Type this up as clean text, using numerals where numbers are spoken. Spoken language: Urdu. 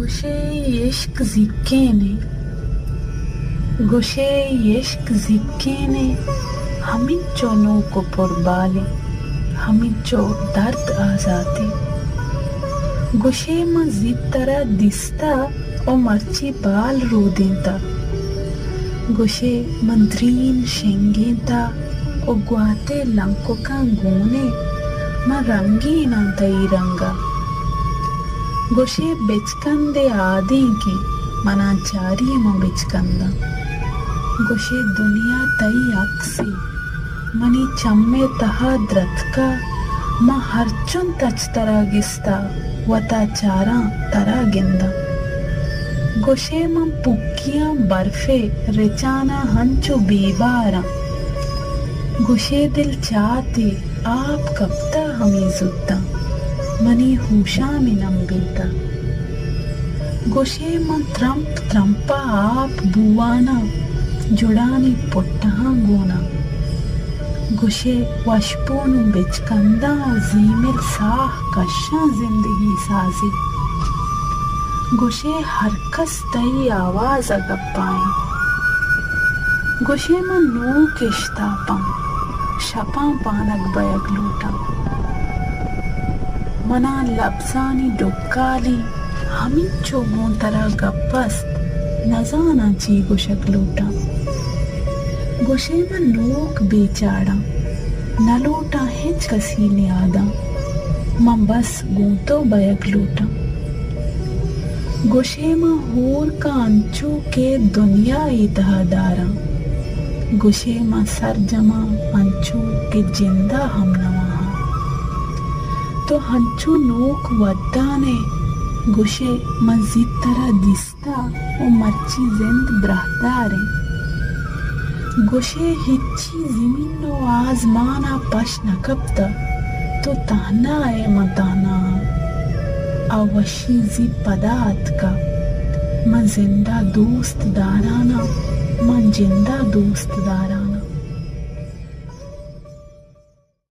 گوشے عشق زکینے ہمیں چونو کو پربالے ہمیں چو درد آزاتے گوشے من زید ترا دستا او مرچی بال رو دینتا گوشے مندرین شنگین تا او گواتے لنکو کا گونے من رنگین تئی رنگا گوشے بچکندے آدیں کی منا چاری ما بچکندا گوشے دنیا تئی عکسی منی چمے تہا درتکا ما ہرچن تچ ترا گستا وتا چاراں ترا گندا گوشے من پکیاں برفے رچانا ہنچو بیباراں گوشے دل چاہتے آپ کبتا ہمیں زدتا منی ہوشا میں نمگلتا گوشے من ترمپ ترمپا آپ بوانا جڑانی پٹہاں گونا گوشے وشپون بچکندہ زیمل ساہ کشاں زندگی سازی گوشے ہر کس تئی آواز گپائیں گوشے من نو کشتاپاں شپاں پانک بیگ لوٹا منا لبزانی ڈکالی ہمیں چوگون ترا گپست نزانا چی گوشک لوٹا گوشے من نوک بیچاڑا نہ لوٹا ہچ کسی نیادا من بس گونتو بیگ لوٹا گوشے من ہور کا انچو کے دنیا اتہا دارا گوشے من سر جمع انچو کے جندہ ہم نواہا تو ہنچو نوک ودانے گوشے من زید ترا دستا و مرچی زند برہدارے گوشے ہچی زمین و آزمانا پش نکبتا تو تہنا اے متانا آوشی زی پدات کا من زندہ دوست دارانا من جندہ دوست دارا